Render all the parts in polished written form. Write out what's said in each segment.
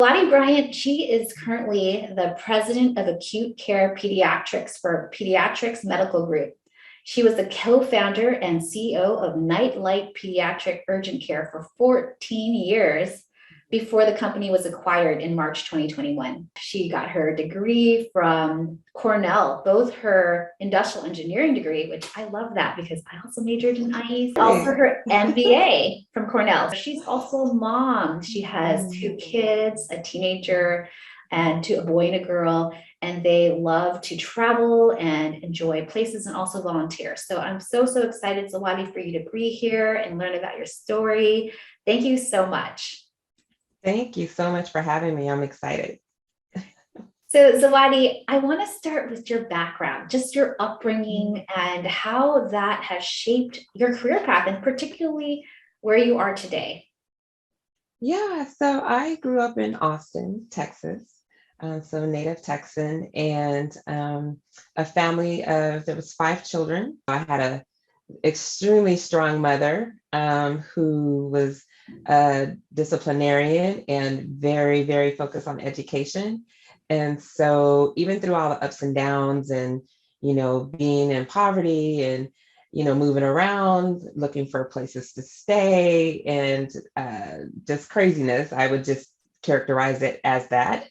Zawadi Bryant, she is currently the president of Acute Care Pediatrics for Pediatrix Medical Group. She was the co-founder and CEO of Nightlight Pediatric Urgent Care for 14 years before the company was acquired in March 2021. She got her degree from Cornell, both her industrial engineering degree, which I love that because I also majored in IE, also her MBA from Cornell. She's also a mom. She has two kids, a teenager and a boy and a girl, and they love to travel and enjoy places and also volunteer. So I'm so excited, Zawadi, for you to be here and learn about your story. Thank you so much. Thank you so much for having me. I'm excited. So Zawadi, I want to start with your background, just your upbringing and how that has shaped your career path and particularly where you are today. Yeah, so I grew up in Austin, Texas. So native Texan, and a family of, there was 5 children. I had a extremely strong mother who was a disciplinarian and very focused on education. And so even through all the ups and downs and, being in poverty and, moving around, looking for places to stay and just craziness, I would just characterize it as that.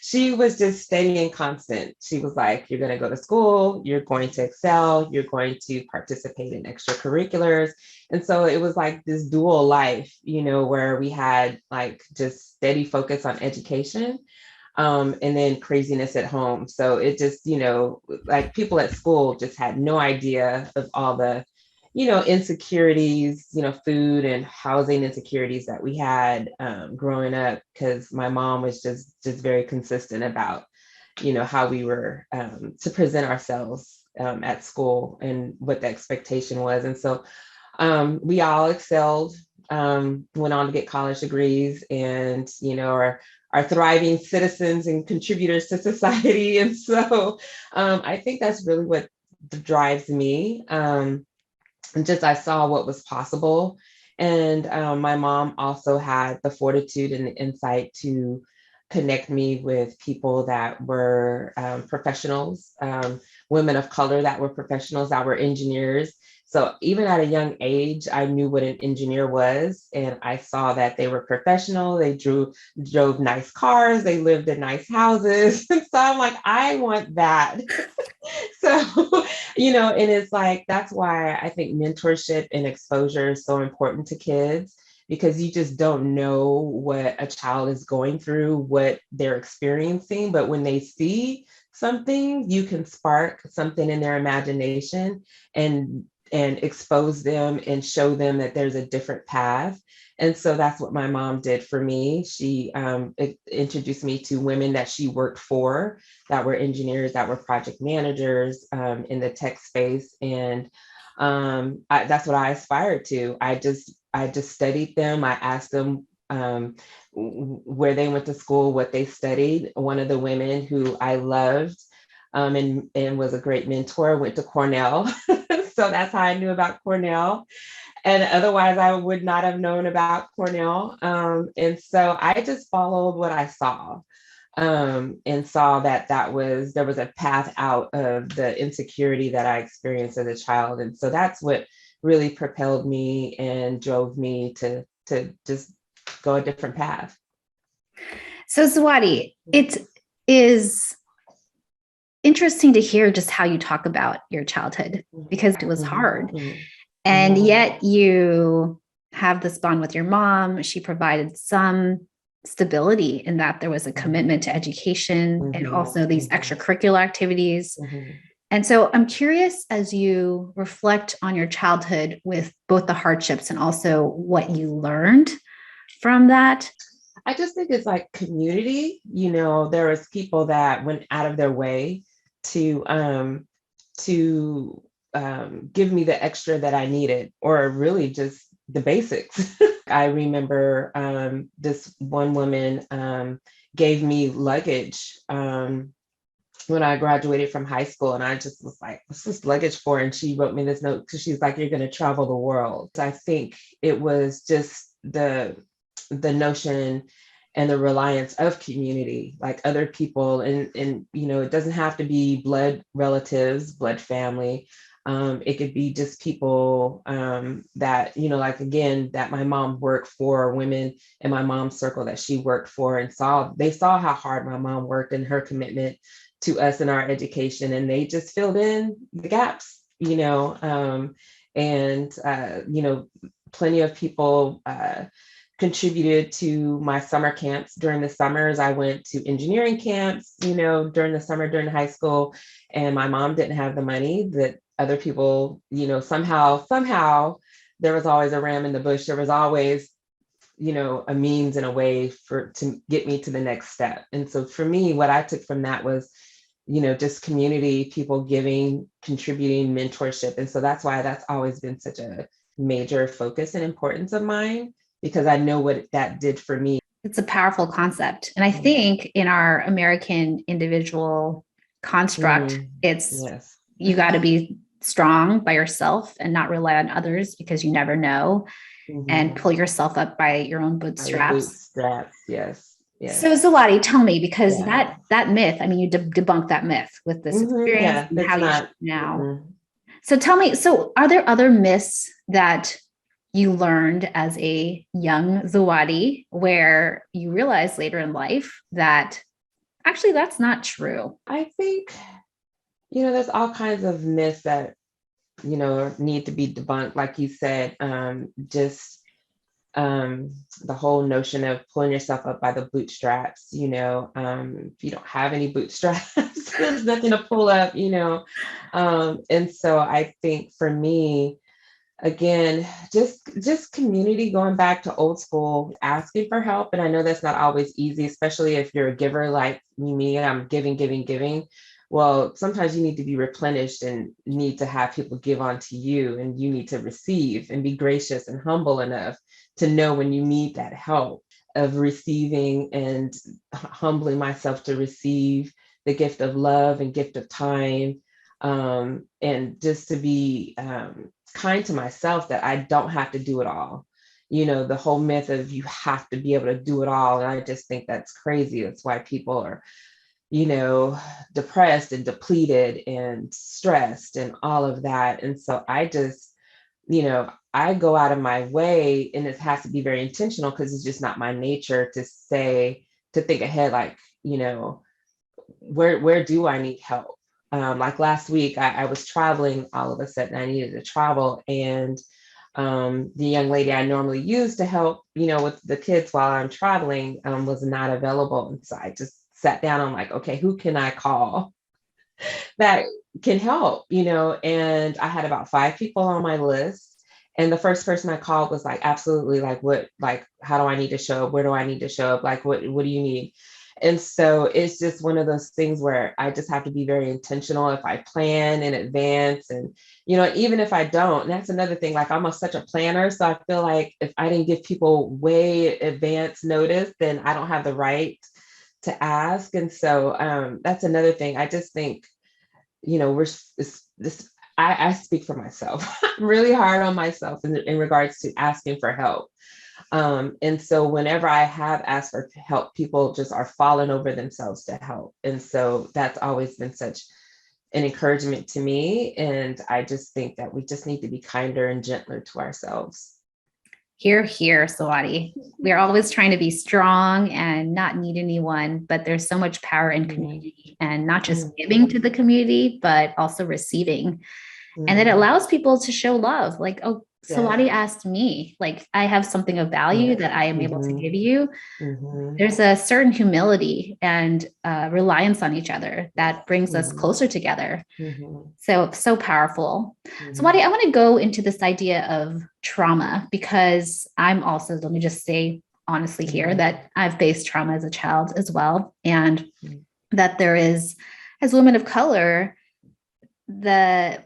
She was just steady and constant. She was like, you're going to go to school, you're going to excel, you're going to participate in extracurriculars. And so it was like this dual life, where we had like just steady focus on education, and then craziness at home. So it just, like people at school just had no idea of all the insecurities, food and housing insecurities that we had growing up, because my mom was just very consistent about, how we were to present ourselves at school and what the expectation was. And so we all excelled, went on to get college degrees and, are thriving citizens and contributors to society. And so I think that's really what drives me. And just I saw what was possible. And my mom also had the fortitude and the insight to connect me with people that were professionals, women of color that were professionals, that were engineers. So even at a young age, I knew what an engineer was, and I saw that they were professional. They drove nice cars, they lived in nice houses. So I'm like, I want that. So, and it's like, that's why I think mentorship and exposure is so important to kids, because you just don't know what a child is going through, what they're experiencing. But when they see something, you can spark something in their imagination and expose them and show them that there's a different path. And so that's what my mom did for me. She introduced me to women that she worked for, that were engineers, that were project managers in the tech space. And that's what I aspired to. I just studied them. I asked them where they went to school, what they studied. One of the women who I loved and was a great mentor went to Cornell. So that's how I knew about Cornell. And otherwise, I would not have known about Cornell. And so I just followed what I saw, and saw that there was a path out of the insecurity that I experienced as a child. And so that's what really propelled me and drove me to just go a different path. So Zawadi, it is interesting to hear just how you talk about your childhood, because it was hard. And yet you have this bond with your mom. She provided some stability in that there was a commitment to education and also these extracurricular activities. And so I'm curious, as you reflect on your childhood with both the hardships and also what you learned from that. I just think it's like community. There was people that went out of their way to give me the extra that I needed, or really just the basics. I remember this one woman gave me luggage when I graduated from high school, and I just was like, what's this luggage for? And she wrote me this note because she's like, you're going to travel the world. I think it was just the notion and the reliance of community, like other people. And it doesn't have to be blood relatives, blood family. It could be just people that, like, again, that my mom worked for, women in my mom's circle that she worked for, and they saw how hard my mom worked and her commitment to us and our education, and they just filled in the gaps, plenty of people contributed to my summer camps. During the summers, I went to engineering camps, during the summer, during high school, and my mom didn't have the money that other people, somehow there was always a ram in the bush. There was always, a means and a way to get me to the next step. And so for me, what I took from that was, just community, people giving, contributing, mentorship. And so that's why that's always been such a major focus and importance of mine, because I know what that did for me. It's a powerful concept. And I think in our American individual construct, it's yes. You got to be strong by yourself and not rely on others, because you never know, and pull yourself up by your own bootstraps. Yes. So Zawadi, tell me, because that myth, I mean, you debunked that myth with this experience and how you now. So tell me, so are there other myths that you learned as a young Zawadi where you realized later in life that actually that's not true? I think, there's all kinds of myths that, need to be debunked. Like you said, the whole notion of pulling yourself up by the bootstraps, if you don't have any bootstraps, there's nothing to pull up, and so I think for me, again, just community, going back to old school, asking for help. And I know that's not always easy, especially if you're a giver like me, I'm giving. Well, sometimes you need to be replenished and need to have people give onto you, and you need to receive and be gracious and humble enough to know when you need that help of receiving, and humbling myself to receive the gift of love and gift of time, and just to be kind to myself, that I don't have to do it all. The whole myth of you have to be able to do it all. And I just think that's crazy. That's why people are, depressed and depleted and stressed and all of that. And so I just, I go out of my way, and it has to be very intentional, because it's just not my nature to think ahead, like, where do I need help? Like last week, I was traveling. All of a sudden I needed to travel, and the young lady I normally use to help, with the kids while I'm traveling, was not available. And so I just sat down. I'm like, okay, who can I call that can help, and I had about 5 people on my list. And the first person I called was like, absolutely, like, what, like, how do I need to show up? Where do I need to show up? Like, what do you need? And so it's just one of those things where I just have to be very intentional if I plan in advance. And, even if I don't, and that's another thing, like, I'm such a planner. So I feel like if I didn't give people way advance notice, then I don't have the right to ask. And so that's another thing. I just think, I speak for myself. I'm really hard on myself in regards to asking for help. And so whenever I have asked for help, people just are falling over themselves to help. And so that's always been such an encouragement to me. And I just think that we just need to be kinder and gentler to ourselves. Hear, Zawadi. We're always trying to be strong and not need anyone, but there's so much power in community, and not just giving to the community, but also receiving. And it allows people to show love. Like, oh, Zawadi asked me, like, I have something of value that I am able to give you. There's a certain humility and reliance on each other that brings us closer together. So powerful. Zawadi, I want to go into this idea of trauma, because I'm also, let me just say honestly here, that I've faced trauma as a child as well. And that there is, as women of color, the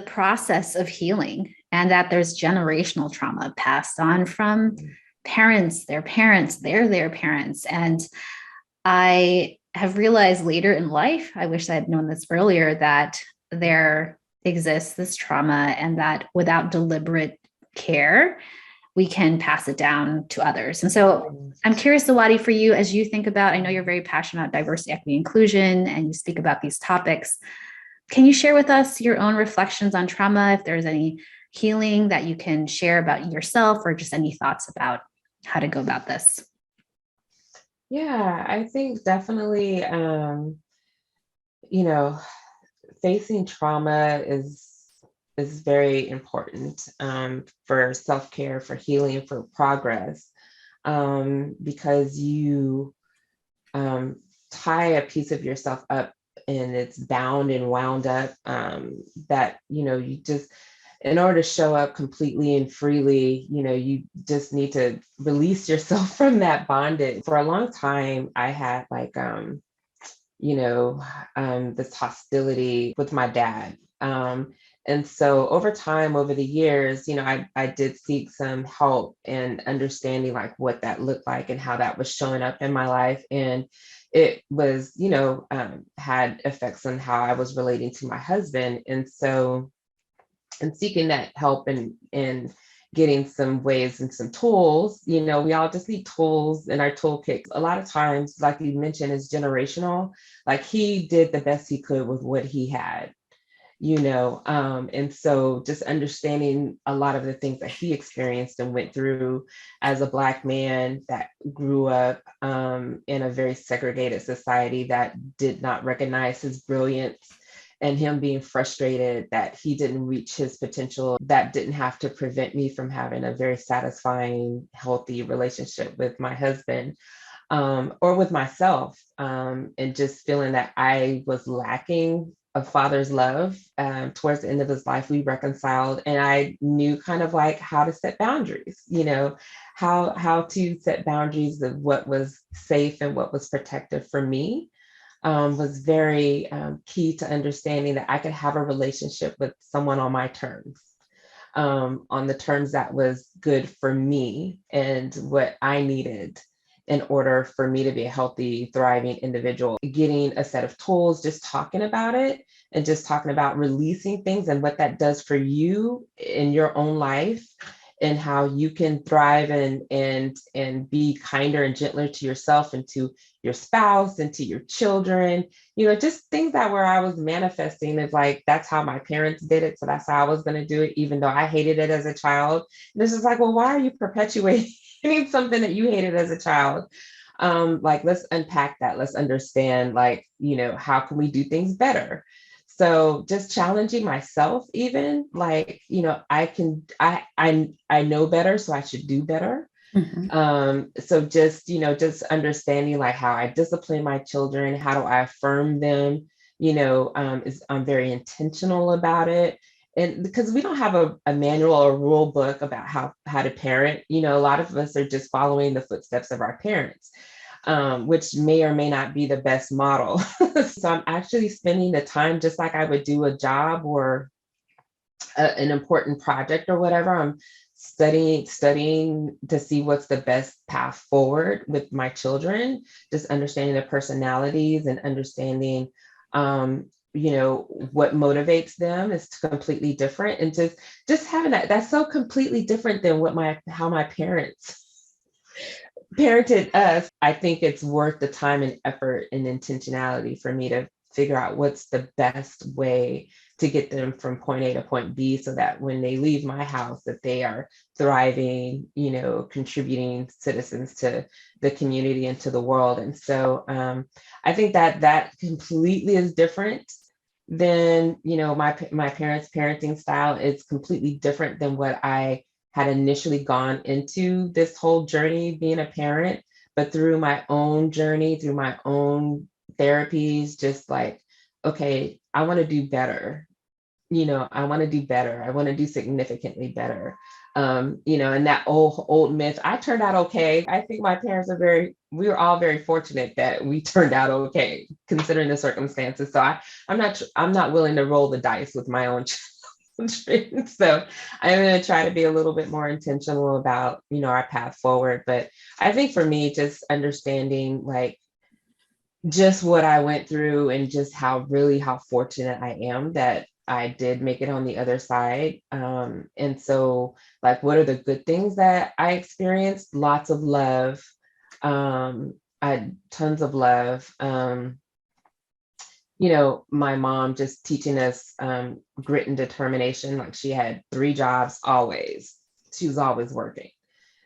process of healing, and that there's generational trauma passed on from parents, their parents, their parents. And I have realized later in life, I wish I had known this earlier, that there exists this trauma, and that without deliberate care, we can pass it down to others. And so I'm curious, Zawadi, for you, as you think about, I know you're very passionate about diversity, equity, inclusion, and you speak about these topics. Can you share with us your own reflections on trauma, if there's any healing that you can share about yourself, or just any thoughts about how to go about this? Yeah, I think definitely, you know, facing trauma is very important, for self-care, for healing, for progress, because you tie a piece of yourself up and it's bound and wound up, that, you just, in order to show up completely and freely, you just need to release yourself from that bondage. For a long time, I had like, this hostility with my dad. And so over time, over the years, I did seek some help and understanding like what that looked like and how that was showing up in my life. And it was, had effects on how I was relating to my husband. And so, and seeking that help and getting some ways and some tools, we all just need tools in our toolkit. A lot of times, like you mentioned, is generational. Like he did the best he could with what he had, and so just understanding a lot of the things that he experienced and went through as a Black man that grew up in a very segregated society that did not recognize his brilliance, and him being frustrated that he didn't reach his potential. That didn't have to prevent me from having a very satisfying, healthy relationship with my husband, or with myself, and just feeling that I was lacking a father's love. Towards the end of his life, we reconciled, and I knew kind of like how to set boundaries, how to set boundaries of what was safe and what was protective for me. Was very key to understanding that I could have a relationship with someone on my terms, on the terms that was good for me and what I needed in order for me to be a healthy, thriving individual. Getting a set of tools, just talking about it and just talking about releasing things and what that does for you in your own life, and how you can thrive and be kinder and gentler to yourself and to your spouse and to your children. Just things that where I was manifesting is like, that's how my parents did it, so that's how I was going to do it, even though I hated it as a child. And this is like, well, why are you perpetuating something that you hated as a child? Like, let's unpack that. Let's understand, like, how can we do things better? So just challenging myself, even like, I know better, so I should do better. So just understanding like how I discipline my children, how do I affirm them, I'm very intentional about it. And because we don't have a manual or rule book about how to parent, a lot of us are just following the footsteps of our parents, which may or may not be the best model. So I'm actually spending the time, just like I would do a job or an important project or whatever. I'm studying to see what's the best path forward with my children, just understanding their personalities and understanding, what motivates them is completely different. And just having that's so completely different than how my parents parented us. I think it's worth the time and effort and intentionality for me to figure out what's the best way to get them from point A to point B, so that when they leave my house, that they are thriving, contributing citizens to the community and to the world. And so I think that completely is different than, my parents' parenting style. Is completely different than what I had initially gone into this whole journey being a parent. But through my own journey, through my own therapies, just like, okay, I want to do better. I want to do better. I want to do significantly better. And that old myth, I turned out okay. I think my parents we were all very fortunate that we turned out okay, considering the circumstances. So I'm not willing to roll the dice with my own children. So I'm going to try to be a little bit more intentional about, our path forward. But I think for me, just understanding like just what I went through and just how fortunate I am that I did make it on the other side. And so like, what are the good things that I experienced? Lots of love. I had tons of love. My mom just teaching us grit and determination. Like she had 3 jobs always. She was always working.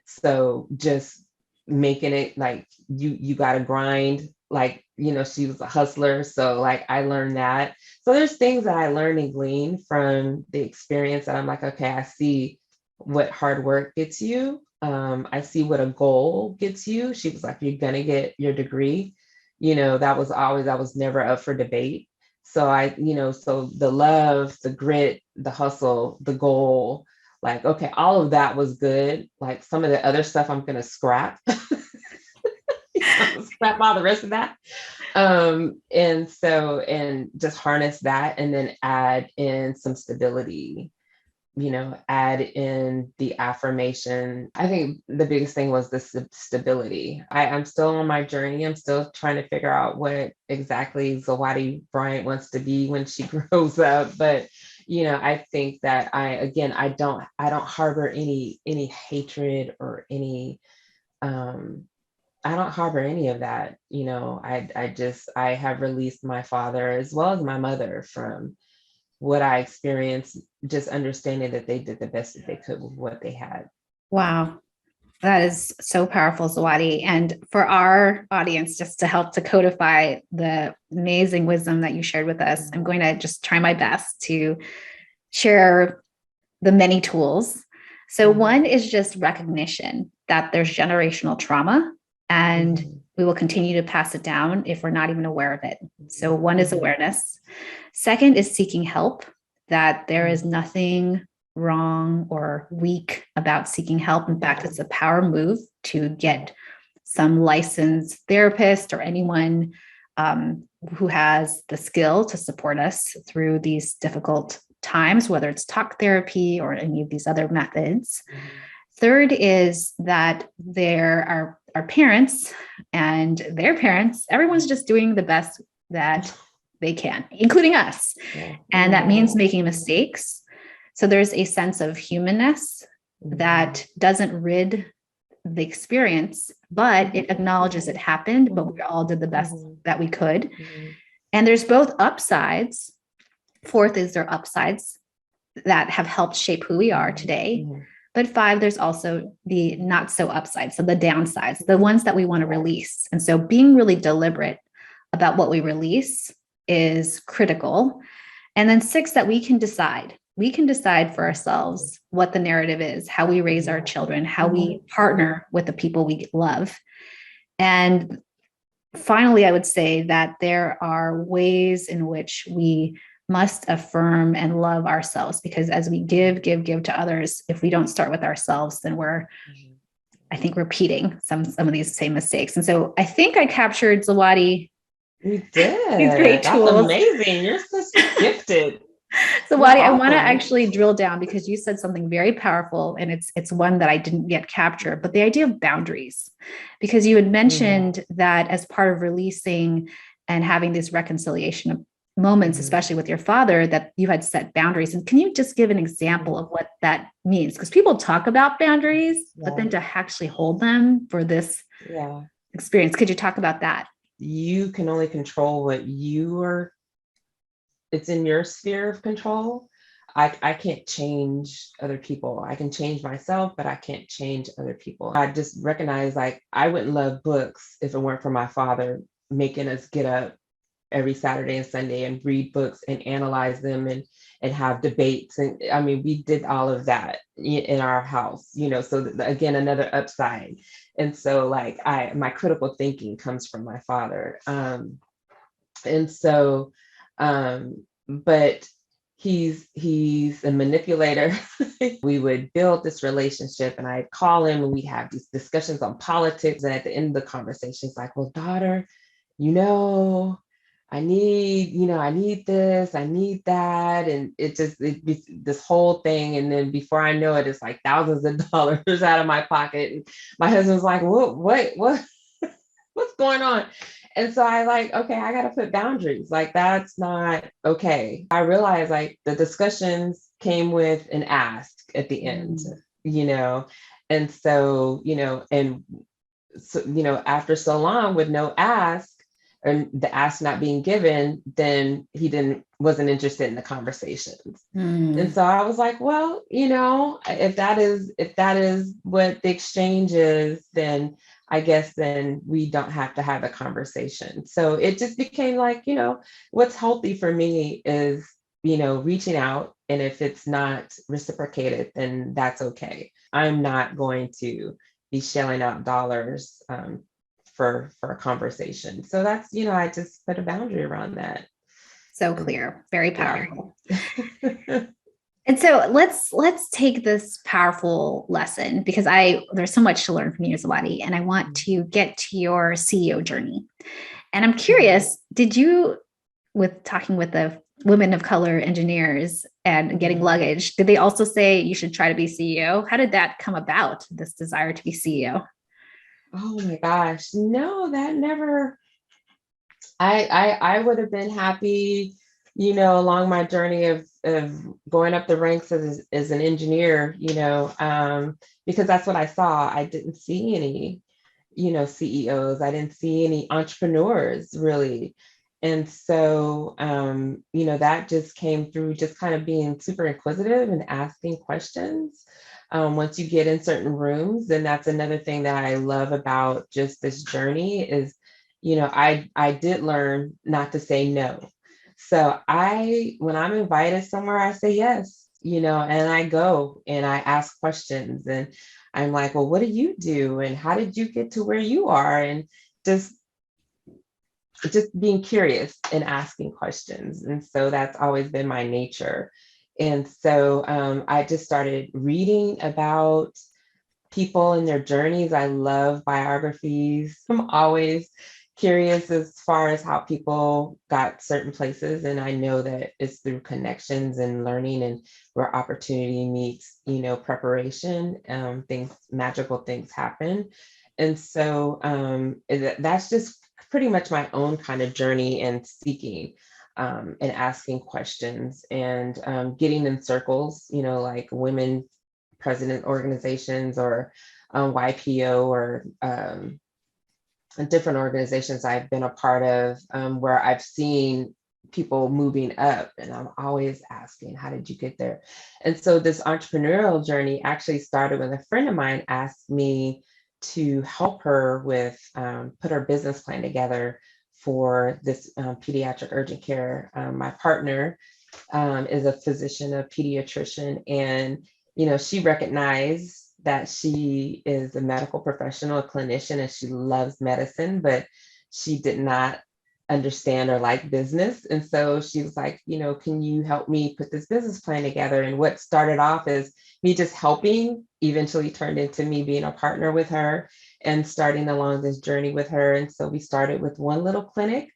So just making it like you got to grind. Like, she was a hustler. So like I learned that. So there's things that I learned and gleaned from the experience that I'm like, okay, I see what hard work gets you. I see what a goal gets you. She was like, you're gonna get your degree. That was never up for debate. So so the love, the grit, the hustle, the goal, like, okay, all of that was good. Like some of the other stuff I'm gonna scrap. Scrap all the rest of that. And just harness that and then add in some stability, add in the affirmation. I think the biggest thing was the stability. I'm still on my journey. I'm still trying to figure out what exactly Zawadi Bryant wants to be when she grows up. But, I think that I don't harbor any hatred or any, I don't harbor any of that. I have released my father as well as my mother from what I experienced, just understanding that they did the best that they could with what they had. Wow. That is so powerful, Zawadi. And for our audience, just to help to codify the amazing wisdom that you shared with us, I'm going to just try my best to share the many tools. So one is just recognition that there's generational trauma and we will continue to pass it down if we're not even aware of it. So one is awareness. Second is seeking help, that there is nothing wrong or weak about seeking help. In fact, it's a power move to get some licensed therapist or anyone who has the skill to support us through these difficult times, whether it's talk therapy or any of these other methods. Third is that there are our parents and their parents. Everyone's just doing the best that they can, including us. And that means making mistakes. So there's a sense of humanness that doesn't rid the experience, but it acknowledges it happened, but we all did the best that we could. And there's both upsides. Fourth is there upsides that have helped shape who we are today. But 5, there's also the not so upside. So the downsides, the ones that we want to release. And so being really deliberate about what we release is critical. And then 6, that we can decide. We can decide for ourselves what the narrative is, how we raise our children, how we partner with the people we love. And finally, I would say that there are ways in which we must affirm and love ourselves, because as we give to others, if we don't start with ourselves, then we're, I think, repeating some of these same mistakes. And so I think I captured, Zawadi. You did. These great tools. That's amazing. You're so gifted. Zawadi, I want to actually drill down because you said something very powerful, and it's one that I didn't yet capture, but the idea of boundaries, because you had mentioned that as part of releasing and having this reconciliation of moments, especially with your father, that you had set boundaries. And can you just give an example of what that means? Because people talk about boundaries, but then to actually hold them for this experience, could you talk about that? You can only control what it's in your sphere of control. I can't change other people. I can change myself, but I can't change other people. I just recognize, like, I wouldn't love books if it weren't for my father making us get up every Saturday and Sunday and read books and analyze them and have debates. And I mean, we did all of that in our house, so again, another upside. And so like my critical thinking comes from my father. But he's a manipulator. We would build this relationship and I'd call him and we'd have these discussions on politics. And at the end of the conversation, it's like, well, daughter, I need this, I need that. And this whole thing. And then before I know it, it's like thousands of dollars out of my pocket. And my husband's like, what's going on? And so I like, okay, I got to put boundaries. Like, that's not okay. I realized like the discussions came with an ask at the end, you know? And so, and so, after so long with no ask, or the ask not being given, then he wasn't interested in the conversations. And so I was like, well, if that is what the exchange is, then I guess then we don't have to have a conversation. So it just became like, what's healthy for me is, reaching out. And if it's not reciprocated, then that's okay. I'm not going to be shelling out dollars for a conversation. So that's, I just put a boundary around that. So clear, very powerful. Yeah. And so let's take this powerful lesson, because there's so much to learn from you, Zawadi, and I want to get to your CEO journey. And I'm curious, did you, with talking with the women of color engineers and getting luggage, did they also say you should try to be CEO? How did that come about, this desire to be CEO? Oh my gosh, no, that never. I would have been happy, along my journey of going up the ranks as an engineer, because that's what I saw. I didn't see any, CEOs. I didn't see any entrepreneurs really. And so, that just came through just kind of being super inquisitive and asking questions. Once you get in certain rooms, then that's another thing that I love about just this journey is, I did learn not to say no. So when I'm invited somewhere, I say yes, and I go and I ask questions, and I'm like, well, what do you do? And how did you get to where you are? And just being curious and asking questions. And so that's always been my nature. And so I just started reading about people and their journeys. I love biographies. I'm always curious as far as how people got certain places. And I know that it's through connections and learning, and where opportunity meets, preparation, magical things happen. And so that's just pretty much my own kind of journey and seeking and asking questions and getting in circles, like women president organizations or YPO or different organizations I've been a part of where I've seen people moving up, and I'm always asking, how did you get there? And so this entrepreneurial journey actually started when a friend of mine asked me to help her with put her business plan together for this pediatric urgent care. My partner is a physician, a pediatrician, and she recognized that she is a medical professional, a clinician, and she loves medicine, but she did not understand or like business. And so she was like, can you help me put this business plan together? And what started off as me just helping eventually turned into me being a partner with her and starting along this journey with her. And so we started with one little clinic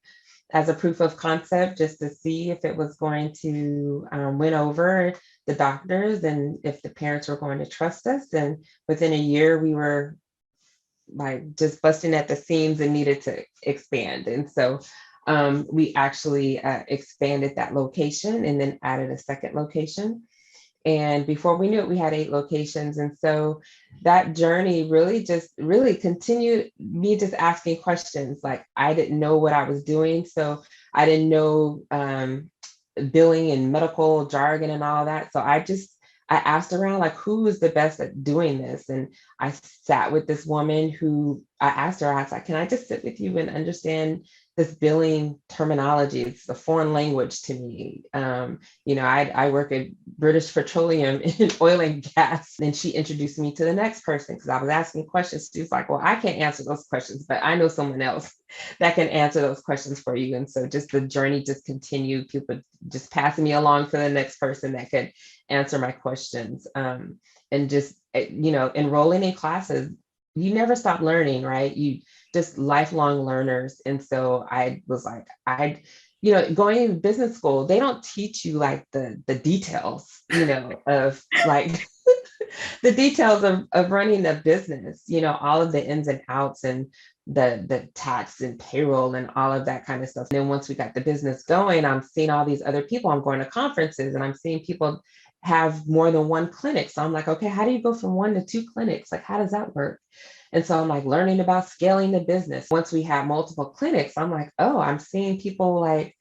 as a proof of concept, just to see if it was going to win over the doctors and if the parents were going to trust us. And within a year, we were like just busting at the seams and needed to expand. And so we actually expanded that location and then added a second location. And before we knew it, we had 8 locations. And so that journey really continued me just asking questions. Like, I didn't know what I was doing. So I didn't know billing and medical jargon and all that. So I asked around, like, who is the best at doing this? And I sat with this woman who I asked her, I was like, can I just sit with you and understand this billing terminology? It's a foreign language to me. I work at British Petroleum in oil and gas. And she introduced me to the next person because I was asking questions. She was like, well, I can't answer those questions, but I know someone else that can answer those questions for you. And so just the journey just continued, people just passing me along to the next person that could answer my questions. And just, enrolling in classes, you never stop learning, right? You just lifelong learners. And so I was like, going to business school, they don't teach you like the details, of like the details of running a business, all of the ins and outs and the tax and payroll and all of that kind of stuff. And then once we got the business going, I'm seeing all these other people. I'm going to conferences and I'm seeing people have more than one clinic. So I'm like, okay, how do you go from 1 to 2 clinics? Like, how does that work? And so I'm like learning about scaling the business. Once we have multiple clinics, I'm like, oh, I'm seeing people like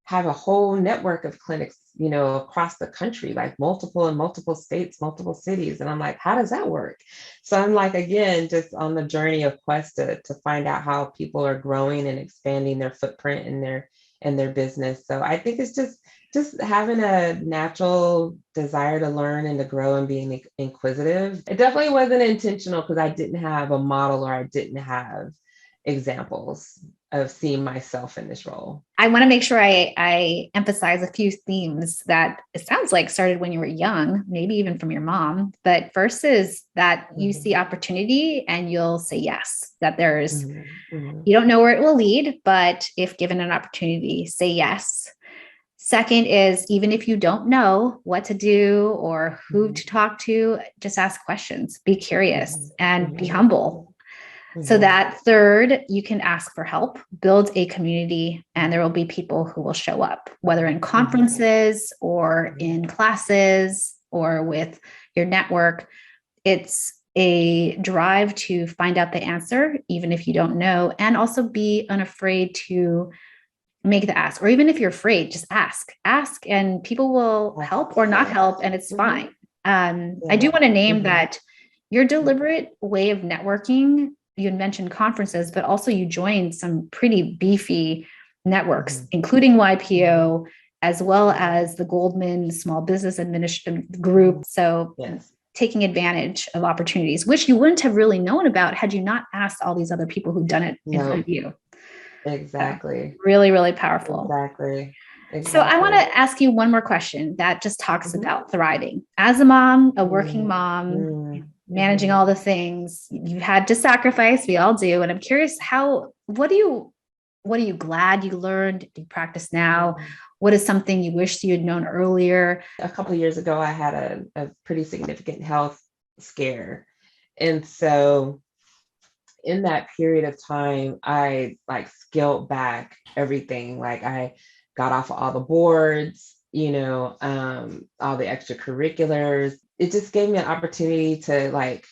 have a whole network of clinics, across the country, like multiple in multiple states, multiple cities. And I'm like, how does that work? So I'm like, again, just on the journey of quest to find out how people are growing and expanding their footprint and their business. So I think it's just having a natural desire to learn and to grow and being inquisitive. It definitely wasn't intentional because I didn't have a model or I didn't have examples of seeing myself in this role. I want to make sure I emphasize a few themes that it sounds like started when you were young, maybe even from your mom. But first is that you see opportunity and you'll say yes, that there's, you don't know where it will lead, but if given an opportunity, say yes. Second is, even if you don't know what to do or who to talk to, just ask questions, be curious and be humble. So that third, you can ask for help, build a community, and there will be people who will show up, whether in conferences or in classes or with your network. It's a drive to find out the answer, even if you don't know, and also be unafraid to make the ask. Or even if you're afraid, just ask, and people will help or not help, and it's fine. I do want to name that your deliberate way of networking. You mentioned conferences, but also you joined some pretty beefy networks, including YPO, as well as the Goldman Small Business Administration Group. So taking advantage of opportunities, which you wouldn't have really known about had you not asked all these other people who've done it in front of you. Exactly. So really, really powerful. Exactly. So I want to ask you one more question that just talks about thriving. As a mom, a working mom, managing all the things you had to sacrifice, we all do. And I'm curious, what are you glad you learned? Do you practice now? What is something you wish you had known earlier? A couple of years ago, I had a pretty significant health scare. And so in that period of time, I like scaled back everything. Like I got off of all the boards, all the extracurriculars. It just gave me an opportunity to like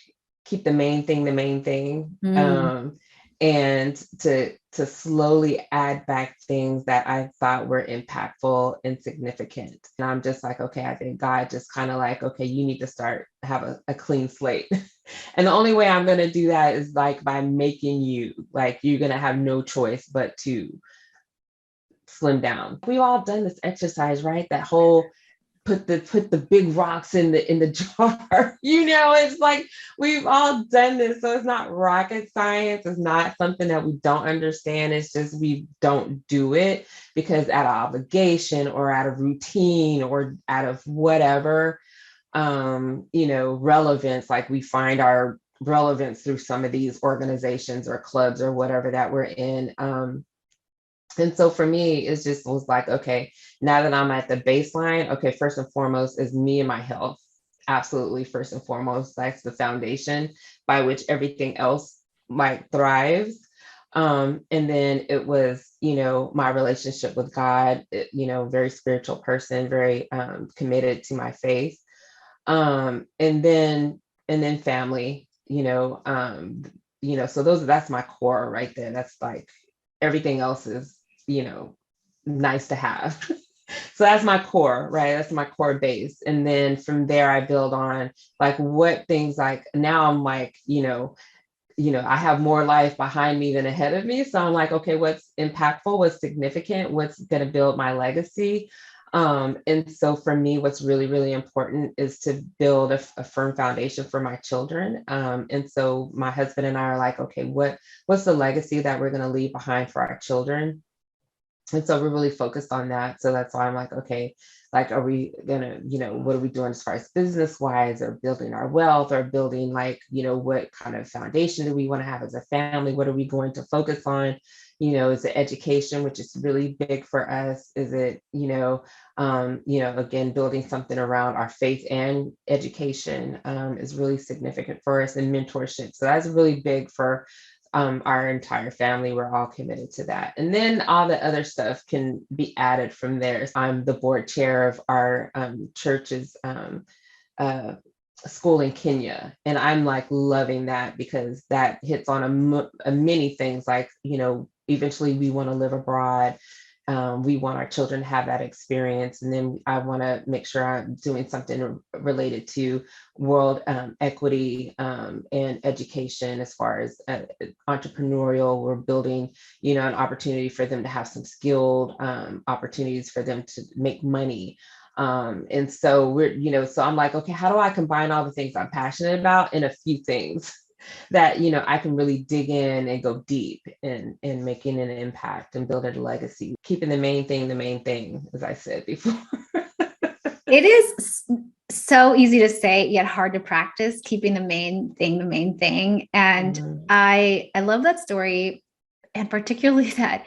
keep the main thing, and to slowly add back things that I thought were impactful and significant. And I'm just like, okay, I think God just kind of like, okay, you need to have a clean slate. And the only way I'm going to do that is like by making you're going to have no choice but to slim down. We've all done this exercise, right? That whole put the big rocks in the jar. It's like we've all done this. So it's not rocket science. It's not something that we don't understand. It's just we don't do it because out of obligation or out of routine or out of whatever, relevance, like we find our relevance through some of these organizations or clubs or whatever that we're in. And so for me, it just was like, okay, now that I'm at the baseline, okay, first and foremost is me and my health. Absolutely. First and foremost, that's the foundation by which everything else thrives. And then it was, my relationship with God, very spiritual person, very committed to my faith. And then family, so that's my core right there. That's like everything else is, nice to have. So that's my core, right? That's my core base. And then from there, I build on like what things like now I'm like, I have more life behind me than ahead of me. So I'm like, okay, what's impactful, what's significant, what's going to build my legacy. And so for me, what's really, really important is to build a firm foundation for my children. And so my husband and I are like, okay, what's the legacy that we're going to leave behind for our children? And so we're really focused on that. So that's why I'm like, okay, like, are we gonna, what are we doing as far as business wise or building our wealth or building what kind of foundation do we want to have as a family? What are we going to focus on? Is it education, which is really big for us? Is it, again, building something around our faith and education is really significant for us, and mentorship. So that's really big for our entire family, we're all committed to that. And then all the other stuff can be added from there. I'm the board chair of our church's uh, school in Kenya. And I'm like loving that because that hits on a many things like, eventually we want to live abroad. We want our children to have that experience. And then I want to make sure I'm doing something related to world equity and education as far as entrepreneurial. We're building, an opportunity for them to have some skilled opportunities for them to make money. And so so I'm like, okay, how do I combine all the things I'm passionate about in a few things that, I can really dig in and go deep in making an impact and building a legacy, keeping the main thing, as I said before. It is so easy to say, yet hard to practice, keeping the main thing. And I love that story. And particularly that,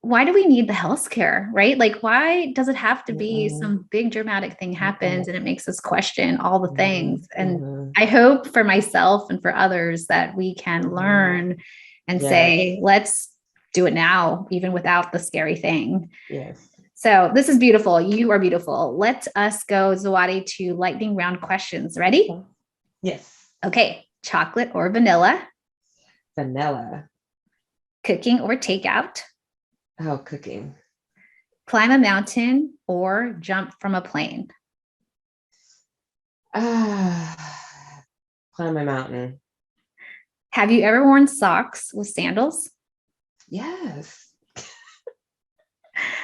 why do we need the healthcare, right? Like, why does it have to be some big dramatic thing happens and it makes us question all the things? And I hope for myself and for others that we can learn and say, let's do it now, even without the scary thing. Yes. So this is beautiful. You are beautiful. Let us go, Zawadi, to lightning round questions. Ready? Yes. Okay. Chocolate or vanilla? Vanilla. Cooking or takeout? Oh, cooking. Climb a mountain or jump from a plane? Climb a mountain. Have you ever worn socks with sandals? Yes.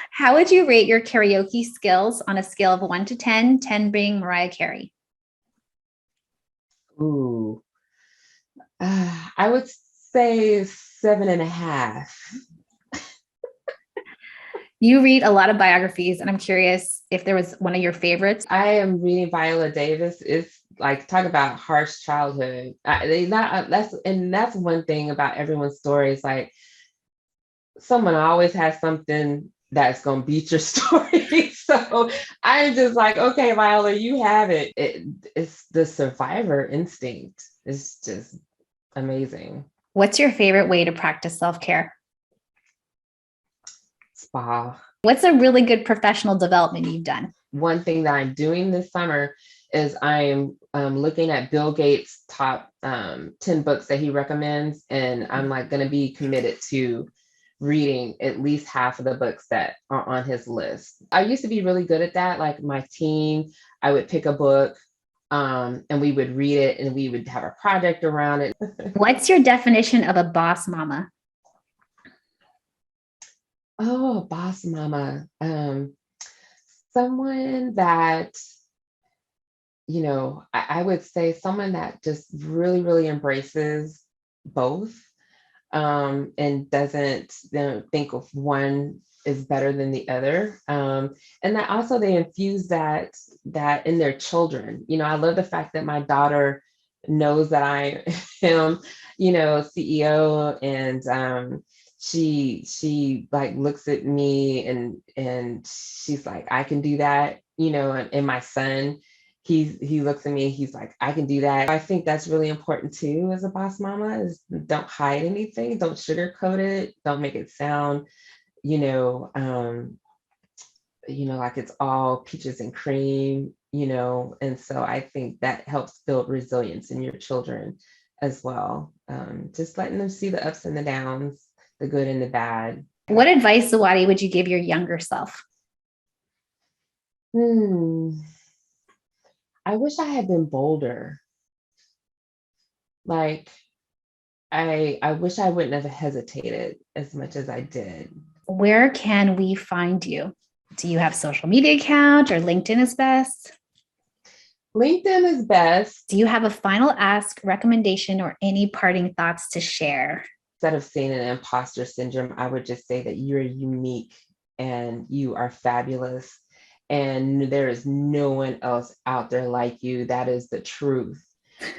How would you rate your karaoke skills on a scale of 1 to 10, 10 being Mariah Carey? Ooh. I would say 7.5. You read a lot of biographies, and I'm curious if there was one of your favorites. I am reading Viola Davis. It's like, talk about harsh childhood. That's one thing about everyone's story. Is like someone always has something that's going to beat your story. So I'm just like, okay, Viola, you have it. It's the survivor instinct. It's just amazing. What's your favorite way to practice self-care? Spa. What's a really good professional development you've done? One thing that I'm doing this summer is I'm looking at Bill Gates' top 10 books that he recommends. And I'm like going to be committed to reading at least half of the books that are on his list. I used to be really good at that. Like my team, I would pick a book and we would read it and we would have a project around it. What's your definition of a boss mama? Oh, boss mama. Someone that, I would say someone that just really, really embraces both and doesn't think of one is better than the other. And that also they infuse that in their children. I love the fact that my daughter knows that I am, CEO, and she like looks at me and she's like, I can do that, and my son, he looks at me, he's like, I can do that. I think that's really important too as a boss mama, is don't hide anything, don't sugarcoat it, don't make it sound, like it's all peaches and cream, and so I think that helps build resilience in your children as well. Just letting them see the ups and the downs, the good and the bad. What advice, Zawadi, would you give your younger self? I wish I had been bolder. Like, I wish I wouldn't have hesitated as much as I did. Where can we find you? Do you have social media account, or LinkedIn is best? LinkedIn is best. Do you have a final ask, recommendation, or any parting thoughts to share? Instead of saying an imposter syndrome, I would just say that you're unique and you are fabulous. And there is no one else out there like you. That is the truth.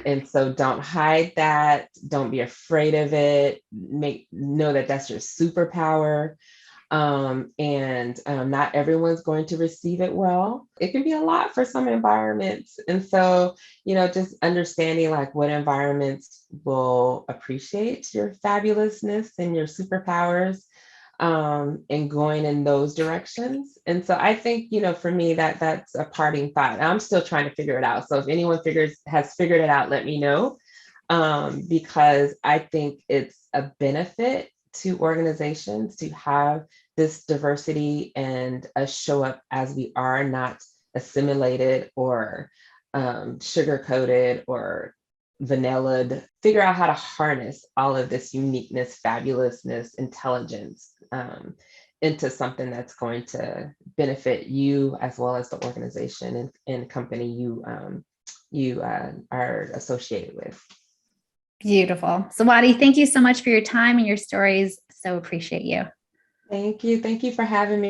And so don't hide that. Don't be afraid of it. Know that that's your superpower. Not everyone's going to receive it well. It can be a lot for some environments. And so, just understanding like what environments will appreciate your fabulousness and your superpowers, and going in those directions. And so I think, for me, that's a parting thought. I'm still trying to figure it out. So if anyone has figured it out, let me know. Because I think it's a benefit to organizations to have this diversity and us show up as we are, not assimilated or sugar coated or vanillaed. Figure out how to harness all of this uniqueness, fabulousness, intelligence into something that's going to benefit you as well as the organization and company you are associated with. Beautiful. Zawadi, thank you so much for your time and your stories. So appreciate you. Thank you. Thank you for having me.